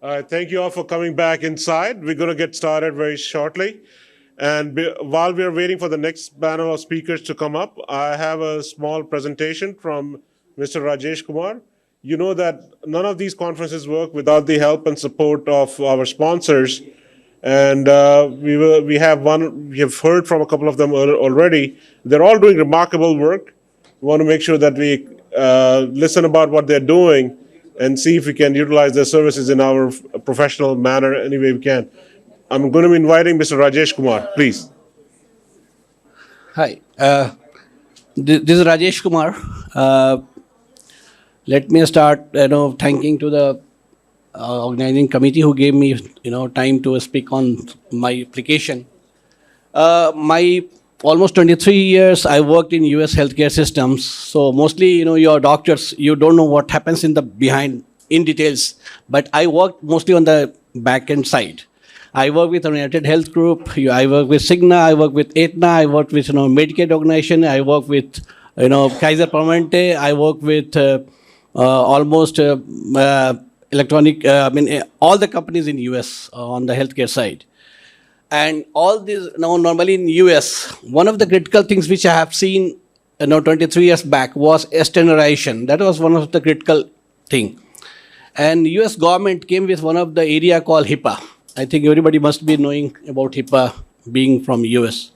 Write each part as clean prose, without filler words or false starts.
Thank you all for coming back inside. We're going to get started very shortly. And while we're waiting for the next panel of speakers to come up, I have a small presentation from Mr. Rajesh Kumar. You know that none of these conferences work without the help and support of our sponsors. And we have heard from a couple of them already. They're all doing remarkable work. We want to make sure that we listen about what they're doing and see if we can utilize their services in our professional manner any way we can. I'm going to be inviting Mr. Rajesh Kumar, please. Hi, this is Rajesh Kumar. Let me start, thanking to the organizing committee who gave me, time to speak on my application. My almost 23 years, I worked in U.S. healthcare systems. So mostly, your doctors, you don't know what happens in the behind in details. But I worked mostly on the back end side. I work with United Health Group. I work with Cigna. I work with Aetna. I work with Medicaid organization. I work with Kaiser Permanente. I work with almost electronic. All the companies in US on the healthcare side. And all these normally in US, one of the critical things which I have seen 23 years back was standardization. That was one of the critical thing. And US government came with one of the area called HIPAA. I think everybody must be knowing about HIPAA being from US.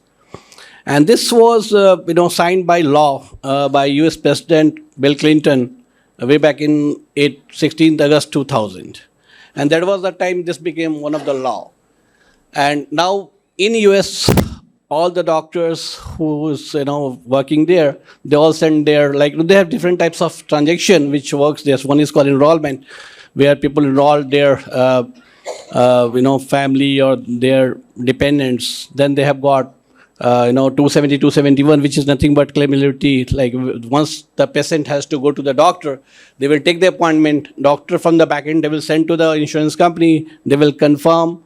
And this was signed by law by US President Bill Clinton way back in 16th August 2000. And that was the time this became one of the law. And now in US, all the doctors who's working there, they all send their they have different types of transaction which works. There's one is called enrollment, where people enroll their family or their dependents. Then they have got 270, 271, which is nothing but claimability. Like once the patient has to go to the doctor, they will take the appointment. Doctor from the back end, they will send to the insurance company. They will confirm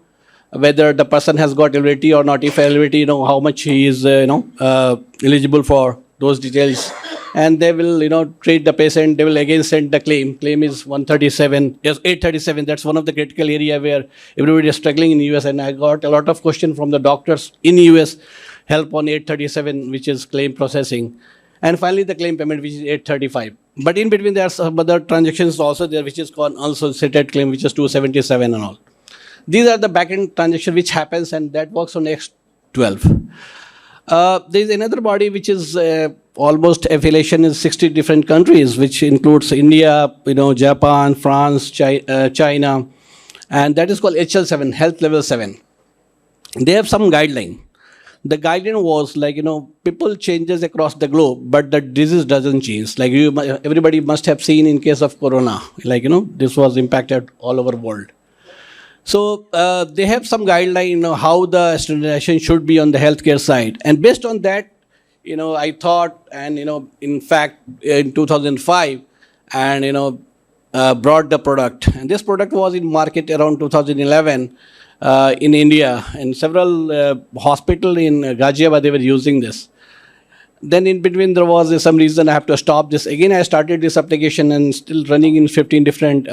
whether the person has got eligibility or not. If eligibility, how much he is, eligible for those details. And they will, treat the patient. They will again send the claim. Claim is 137, yes, 837. That's one of the critical area where everybody is struggling in the US. And I got a lot of questions from the doctors in the US, help on 837, which is claim processing. And finally, the claim payment, which is 835. But in between, there are some other transactions also there, which is called unsolicited claim, which is 277 and all. These are the back-end transaction which happens, and that works on X12. There is another body which is almost affiliation in 60 different countries, which includes India, Japan, France, China, and that is called HL7, Health Level 7. They have some guideline. The guideline was people changes across the globe, but the disease doesn't change. Everybody must have seen in case of Corona, this was impacted all over the world. So they have some guideline, how the standardization should be on the healthcare side. And based on that, I thought, and, in fact, in 2005, and, brought the product. And this product was in market around 2011 in India. And several hospitals in Ghaziabad, they were using this. Then in between, there was some reason I have to stop this. Again, I started this application and still running in 15 different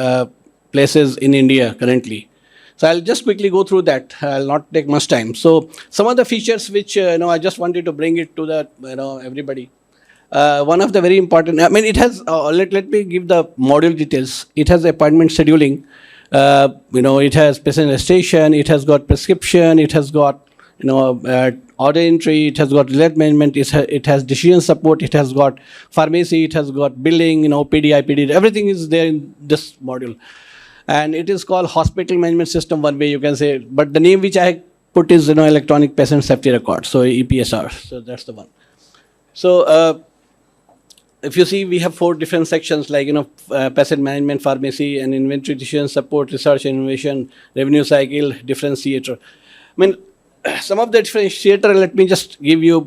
places in India currently. So I'll just quickly go through that. I'll not take much time. So some of the features which I just wanted to bring it to the everybody. One of the very important. It has. Let me give the module details. It has appointment scheduling. It has patient registration. It has got prescription. It has got order entry. It has got relate management. It has decision support. It has got pharmacy. It has got billing. PD, IPD. Everything is there in this module. And it is called Hospital Management System, one way you can say. But the name which I put is Electronic Patient Safety Record, so EPSR. So that's the one. So if you see, we have 4 different sections like patient management, pharmacy, and inventory decision support, research and innovation, revenue cycle, differentiator. Some of the differentiator. Let me just give you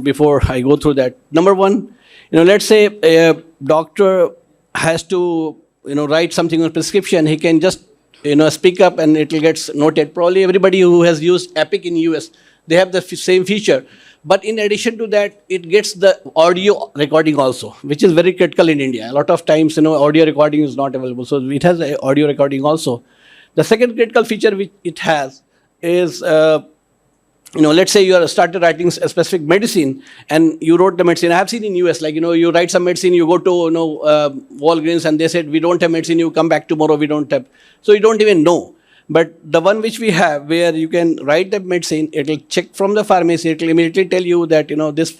before I go through that. Number one, let's say a doctor has to write something on prescription, he can just, speak up and it will get noted. Probably everybody who has used Epic in US, they have the same feature. But in addition to that, it gets the audio recording also, which is very critical in India. A lot of times, audio recording is not available. So it has audio recording also. The second critical feature which it has is, let's say you are started writing a specific medicine and you wrote the medicine. I have seen in US, like, you write some medicine, you go to, Walgreens and they said, we don't have medicine, you come back tomorrow, we don't have. So you don't even know. But the one which we have, where you can write the medicine, it will check from the pharmacy, it will immediately tell you that, this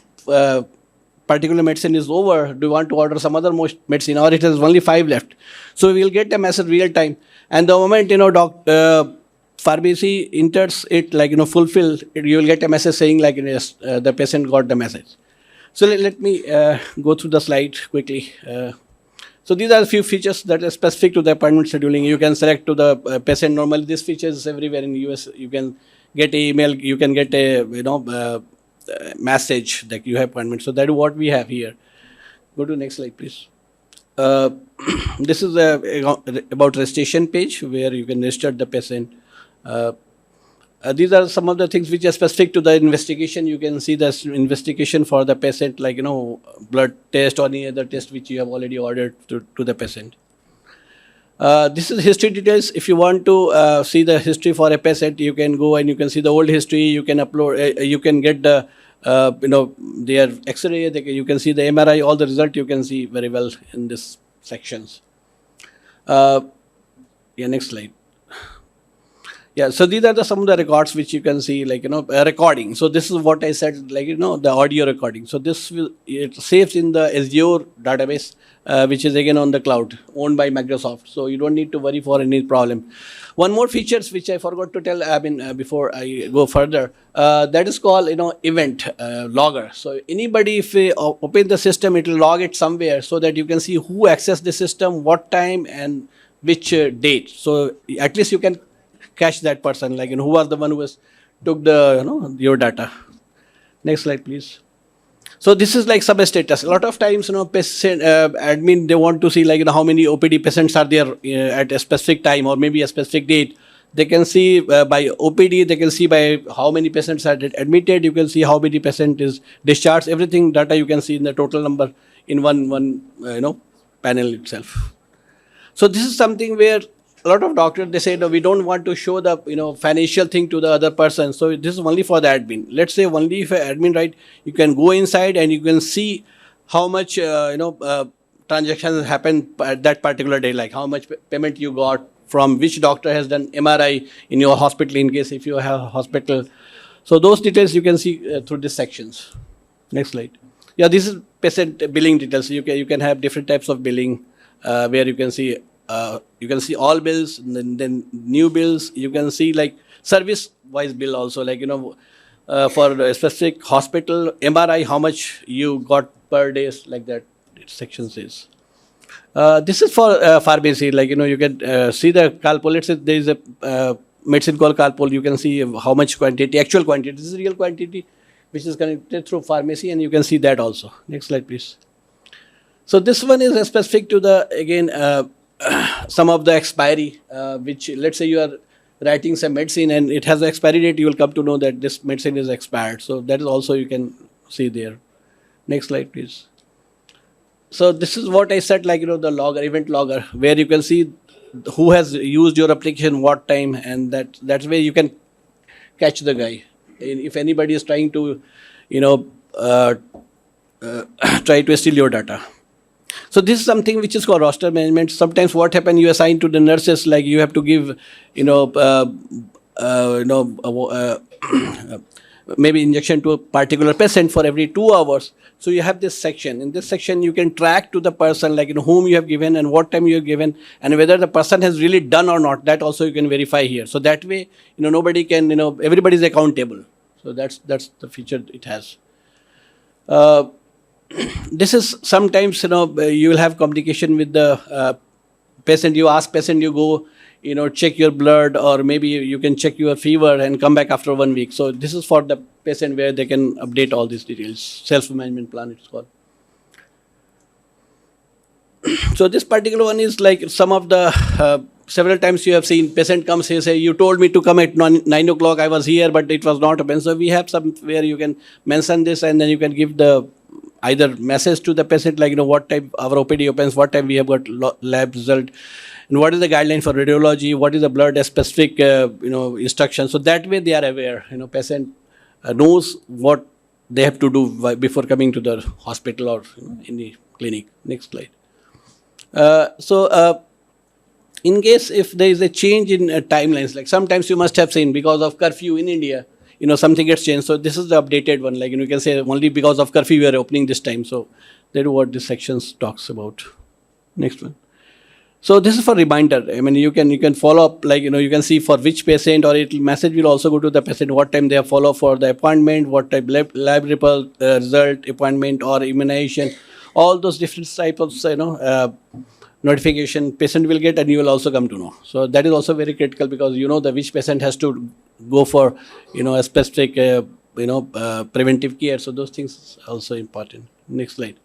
particular medicine is over, do you want to order some other medicine, or it has only 5 left. So we will get a message real time. And the moment, pharmacy enters it, like, fulfill, you will get a message saying, like, yes, the patient got the message. So let me go through the slide quickly. So these are a few features that are specific to the appointment scheduling. You can select to the patient. Normally, this feature is everywhere in the US. You can get an email, you can get a message that you have appointment. So that is what we have here. Go to next slide, please. This is about registration page where you can register the patient. These are some of the things which are specific to the investigation. You can see the investigation for the patient, like, blood test or any other test which you have already ordered to the patient. This is history details. If you want to see the history for a patient, you can go and you can see the old history. You can upload, you can get the, their X-ray, you can see the MRI, all the result you can see very well in this sections. Next slide. Yeah, so these are some of the records which you can see, like, recording. So this is what I said, like, the audio recording. So it saves in the Azure database, which is again on the cloud, owned by Microsoft. So you don't need to worry for any problem. One more features which I forgot to tell, before I go further, that is called, event logger. So anybody, if we open the system, it will log it somewhere so that you can see who accessed the system, what time, and which date. So at least you can catch that person, like, who was the one who took the, your data. Next slide, please. So this is like sub-status. A lot of times, patient, admin, they want to see, like, how many OPD patients are there at a specific time or maybe a specific date. They can see by OPD, they can see by how many patients are admitted. You can see how many patient is discharged. Everything data you can see in the total number in one panel itself. So this is something where a lot of doctors, they say, no, we don't want to show the financial thing to the other person. So this is only for the admin. Let's say only if an admin, right, you can go inside and you can see how much transactions happened at that particular day, like how much payment you got from which doctor has done MRI in your hospital, in case if you have a hospital. So those details you can see through these sections. Next slide. Yeah, this is patient billing details. You can have different types of billing where you can see all bills, and then new bills. You can see like service-wise bill also, like, for a specific hospital, MRI, how much you got per day, like that section says. This is for pharmacy, like, you can see the calpol. Let's say there is a medicine called calpol. You can see how much quantity, actual quantity. This is real quantity, which is connected through pharmacy, and you can see that also. Next slide, please. So this one is specific to the, again, some of the expiry, which, let's say you are writing some medicine and it has an expiry date, you will come to know that this medicine is expired. So that is also you can see there. Next slide, please. So this is what I said, like, the logger, event logger, where you can see who has used your application, what time, and that's where you can catch the guy. If anybody is trying to, try to steal your data. So this is something which is called roster management. Sometimes what happens, you assign to the nurses, like you have to give, maybe injection to a particular patient for every 2 hours. So you have this section. In this section, you can track to the person, like, whom you have given and what time you have given, and whether the person has really done or not. That also you can verify here. So that way, nobody can, everybody is accountable. So that's the feature it has. This is sometimes, you will have communication with the patient. You ask patient, you go, check your blood, or maybe you can check your fever and come back after 1 week. So this is for the patient where they can update all these details. Self-management plan, it's called. So this particular one is like some of the, several times you have seen patient comes here, say, you told me to come at 9 o'clock, I was here, but it was not open. So we have some where you can mention this and then you can give the either message to the patient, like, what time our OPD opens, what time we have got lab result, and what is the guideline for radiology, what is the blood specific, instruction. So that way they are aware, patient knows what they have to do before coming to the hospital or in the clinic. Next slide. So in case if there is a change in timelines, like sometimes you must have seen because of curfew in India, something gets changed. So this is the updated one. Like, you can say only because of curfew we are opening this time. So that is what this section talks about. Next one. So this is for reminder. I mean, you can follow up, like, you can see for which patient, or message will also go to the patient what time they have follow for the appointment, what type lab result, appointment or immunization, all those different types of notification patient will get, and you will also come to know. So that is also very critical, because the which patient has to go for a specific preventive care. So those things are also important. Next slide.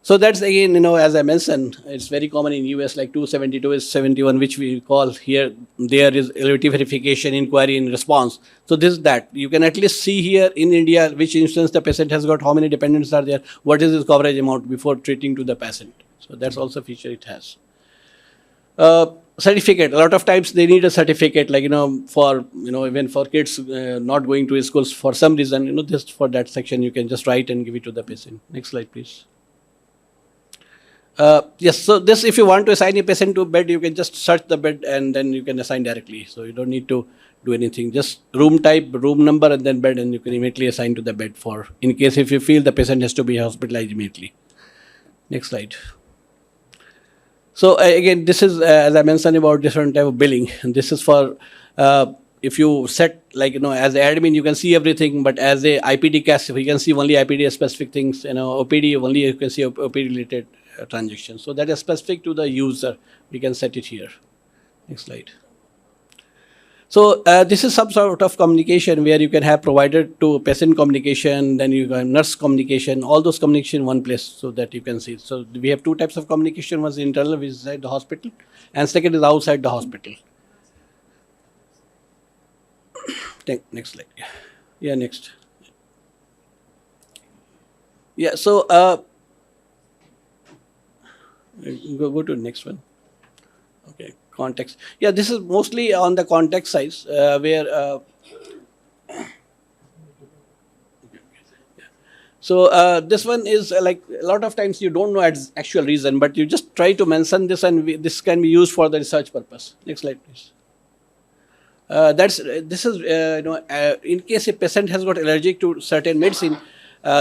So that's again, as I mentioned, it's very common in US, like 272 is 71, which we call here, there is LVT verification, inquiry and response. So this is that. You can at least see here in India which instance the patient has got, how many dependents are there, what is his coverage amount before treating to the patient. So that's also a feature it has. Certificate. A lot of times they need a certificate, like, for, even for kids not going to schools for some reason, just for that section, you can just write and give it to the patient. Next slide, please. Yes, so this, if you want to assign a patient to bed, you can just search the bed and then you can assign directly. So you don't need to do anything. Just room type, room number, and then bed, and you can immediately assign to the bed for, in case if you feel the patient has to be hospitalized immediately. Next slide. So again, this is, as I mentioned, about different type of billing. And this is for, if you set, like, as an admin, you can see everything, but as a IPD case, you can see only IPD specific things, OPD, only you can see OPD related transactions. So that is specific to the user. We can set it here. Next slide. So this is some sort of communication where you can have provider to patient communication, then you can nurse communication, all those communication in one place, so that you can see. So we have two types of communication. One is internal, which is inside the hospital, and second is outside the hospital. Next slide. Yeah, next. Yeah, so go to the next one. Okay, context. Yeah, this is mostly on the context side, where so this one is like, a lot of times you don't know its actual reason, but you just try to mention this, and this can be used for the research purpose. Next slide, please. This is in case a patient has got allergic to certain medicine,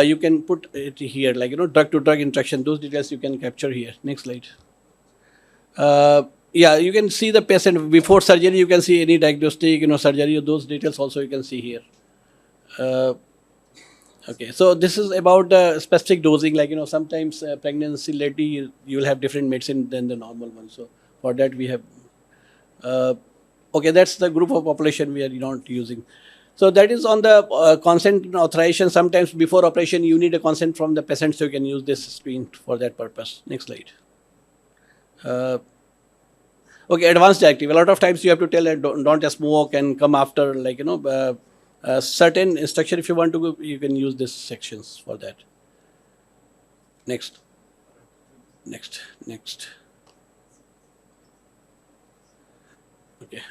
you can put it here, like, drug to drug interaction. Those details you can capture here. Next slide. Yeah, you can see the patient before surgery. You can see any diagnostic, surgery. Those details also you can see here. Okay, so this is about the specific dosing. Like, sometimes pregnancy lady, you will have different medicine than the normal one. So for that we have. Okay, that's the group of population we are not using. So that is on the consent and authorization. Sometimes before operation, you need a consent from the patient, so you can use this screen for that purpose. Next slide. Okay, advanced directive. A lot of times you have to tell that don't smoke and come after, like, certain instruction. If you want to go, you can use these sections for that. Next. Okay.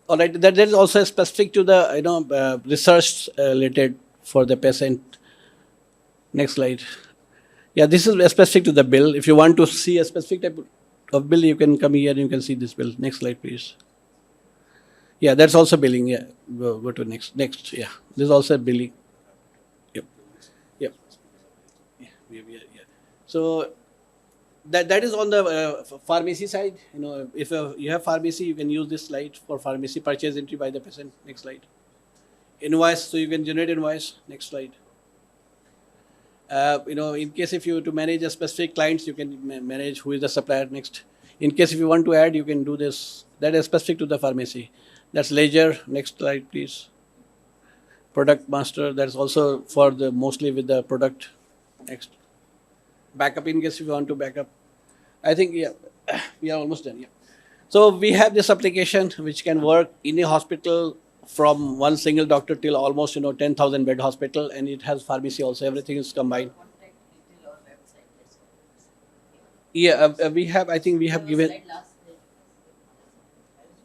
All right. That is also specific to the research related for the patient. Next slide. Yeah, this is specific to the bill. If you want to see a specific type of bill, you can come here and you can see this bill. Next slide, please. Yeah, that's also billing. Yeah, go to next. Yeah, this is also billing. Yep. Yeah. So that is on the pharmacy side. If you have pharmacy, you can use this slide for pharmacy purchase entry by the patient. Next slide. Invoice, so you can generate invoice. Next slide. In case if you to manage a specific clients, you can manage who is the supplier. Next. In case if you want to add, you can do this. That is specific to the pharmacy. That's ledger. Next slide, please. Product master. That's also for the mostly with the product. Next. Backup, in case if you want to backup. I think, yeah, we are almost done. Yeah. So we have this application which can work in a hospital, from one single doctor till almost 10,000 bed hospital, and it has pharmacy also. Everything is combined. Contact detail or website, that's all. Yeah, we have. I think we have given. Website last day,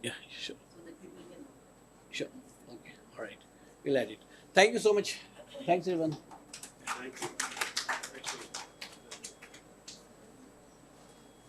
Yeah, sure, so that people can know. sure. Okay, all right. We'll add it. Thank you so much. Thanks, everyone. Thank you.